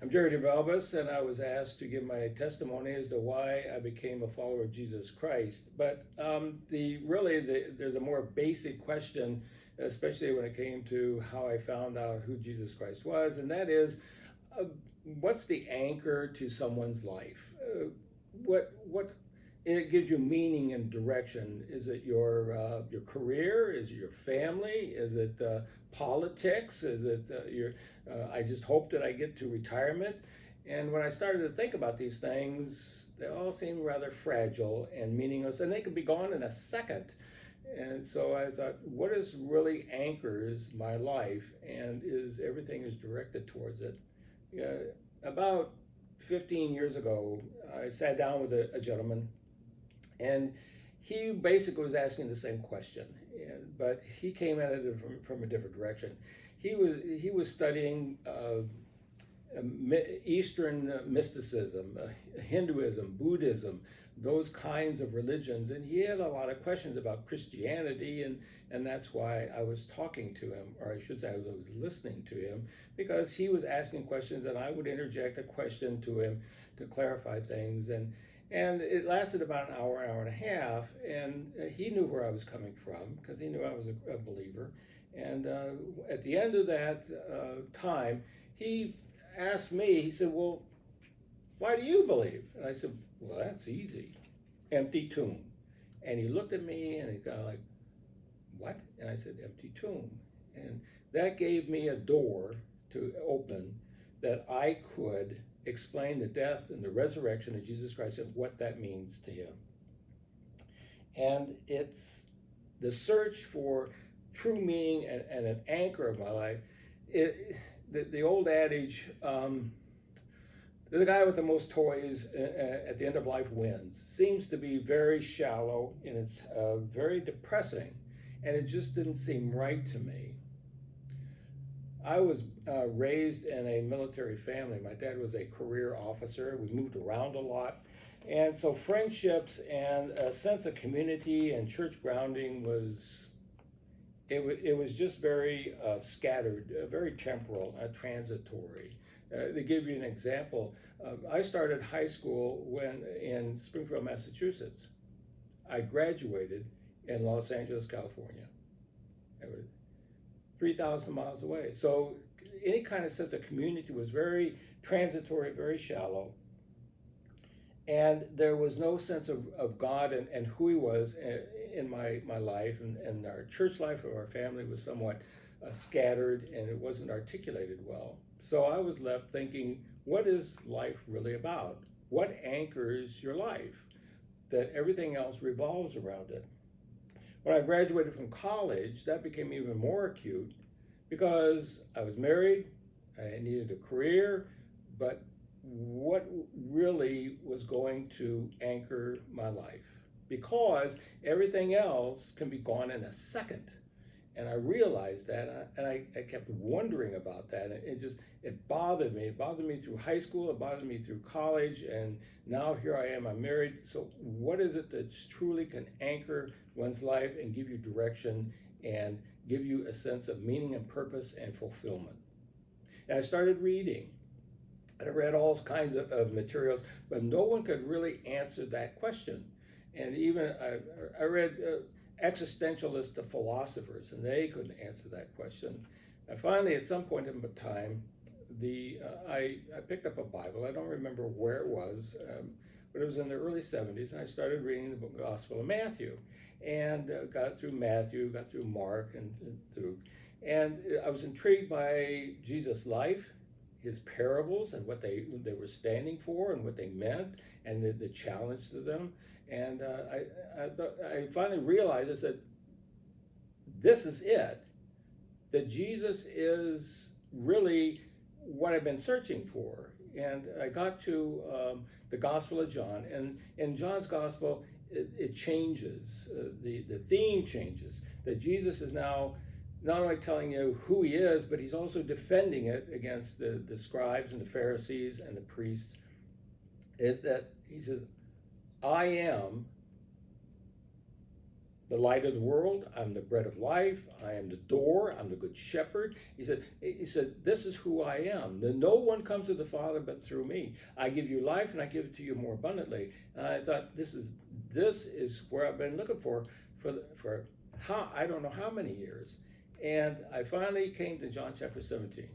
I'm Jerry Drebelbis, and I was asked to give my testimony as to why I became a follower of Jesus Christ. But there's a more basic question, especially when it came to how I found out who Jesus Christ was, and that is, uh, what's the anchor to someone's life? What it gives you meaning and direction? Is it your career? Is it your family? Is it politics? Is it your I just hope that I get to retirement? And when I started to think about these things, they all seem rather fragile and meaningless, and they could be gone in a second. And so I thought, what is really anchors my life, and is everything is directed towards it? About 15 years ago, I sat down with a gentleman, and he basically was asking the same question, but he came at it from a different direction. He was studying Eastern mysticism, Hinduism, Buddhism, those kinds of religions, and he had a lot of questions about Christianity, and that's why I was talking to him, or I should say I was listening to him, because he was asking questions, and I would interject a question to him to clarify things, and it lasted about an hour and a half, and he knew where I was coming from because he knew I was a believer. And at the end of that time, he asked me, he said, "Well, why do you believe?" And I said, "Well, that's easy. Empty tomb." And he looked at me and he kind of like, "What?" And I said, "Empty tomb." And that gave me a door to open that I could explain the death and the resurrection of Jesus Christ and what that means to him. And it's the search for true meaning and an anchor of my life. The old adage, the guy with the most toys at the end of life wins, seems to be very shallow, and it's very depressing, and it just didn't seem right to me. I was raised in a military family. My dad was a career officer. We moved around a lot. And so friendships and a sense of community and church grounding it was just very scattered, very temporal, transitory. To give you an example, I started high school in Springfield, Massachusetts. I graduated in Los Angeles, California. 3,000 miles away. So any kind of sense of community was very transitory, very shallow. And there was no sense of God and who he was in my life, and our church life of our family was somewhat scattered, and it wasn't articulated well. So I was left thinking, what is life really about? What anchors your life? That everything else revolves around it. When I graduated from college, that became even more acute because I was married, I needed a career, but what really was going to anchor my life? Because everything else can be gone in a second. And I realized that, and I kept wondering about that. It bothered me. It bothered me through high school. It bothered me through college. And now here I am, I'm married. So what is it that truly can anchor one's life and give you direction and give you a sense of meaning and purpose and fulfillment? And I started reading. And I read all kinds of materials, but no one could really answer that question. And even I read existentialist philosophers, and they couldn't answer that question. And finally, at some point in time, I picked up a Bible. I don't remember where it was, but it was in the early 70s, and I started reading the Gospel of Matthew, and got through Matthew, got through Mark, and I was intrigued by Jesus' life, his parables, and what they were standing for, and what they meant, and the challenge to them. And I finally realized, I said, this is it. That Jesus is really what I've been searching for. And I got to the Gospel of John, and in John's Gospel, it changes. The theme changes. That Jesus is now not only telling you who he is, but he's also defending it against the scribes and the Pharisees and the priests. That he says, I am the light of the world. I'm the bread of life. I am the door. I'm the good shepherd. He said, this is who I am. No one comes to the Father but through me. I give you life and I give it to you more abundantly. And I thought, this is where I've been looking for how, I don't know how many years. And I finally came to John chapter 17.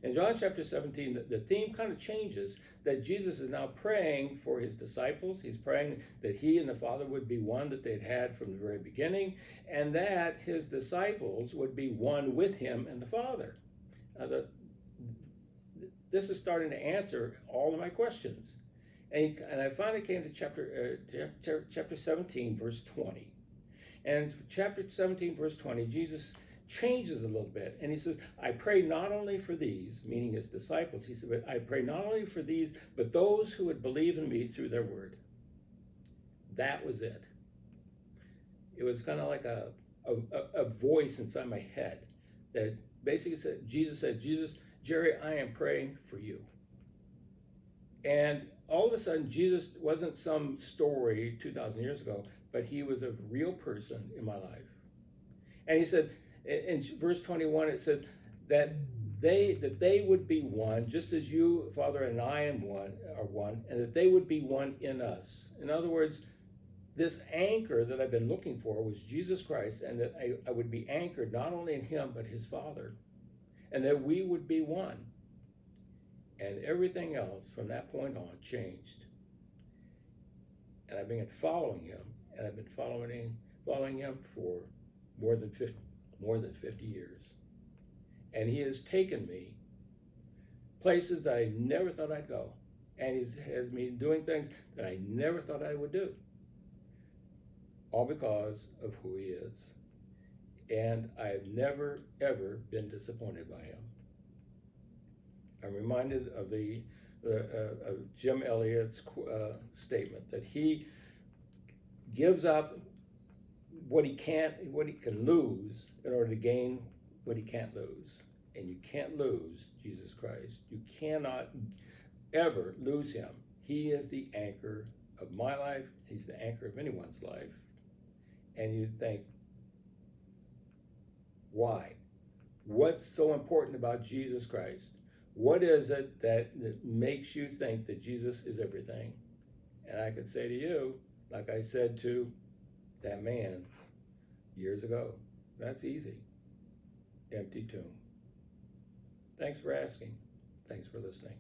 In John chapter 17, the theme kind of changes, that Jesus is now praying for his disciples. He's praying that he and the Father would be one that they'd had from the very beginning, and that his disciples would be one with him and the Father. This is starting to answer all of my questions. And I finally came to chapter 17, verse 20. And chapter 17, verse 20, Jesus changes a little bit. And he says, I pray not only for these, meaning his disciples. He said, but I pray not only for these, but those who would believe in me through their word. That was it. It was kind of like a voice inside my head that basically said, Jesus, Jerry, I am praying for you. And all of a sudden, Jesus wasn't some story 2,000 years ago, but he was a real person in my life. And he said, in verse 21, it says that they would be one, just as you, Father, and I are one, and that they would be one in us. In other words, this anchor that I've been looking for was Jesus Christ, and that I would be anchored not only in him, but his Father, and that we would be one. And everything else from that point on changed. And I've been following him, and I've been following him for more than 50 years. And he has taken me places that I never thought I'd go. And he has me doing things that I never thought I would do. All because of who he is. And I've never, ever been disappointed by him. I'm reminded of of Jim Elliot's statement that he gives up what he can lose in order to gain what he can't lose. And you can't lose Jesus Christ. You cannot ever lose him. He is the anchor of my life. He's the anchor of anyone's life. And you think, why? What's so important about Jesus Christ? What is it that makes you think that Jesus is everything? And I could say to you, like I said to that man years ago, that's easy. Empty tomb. Thanks for asking. Thanks for listening.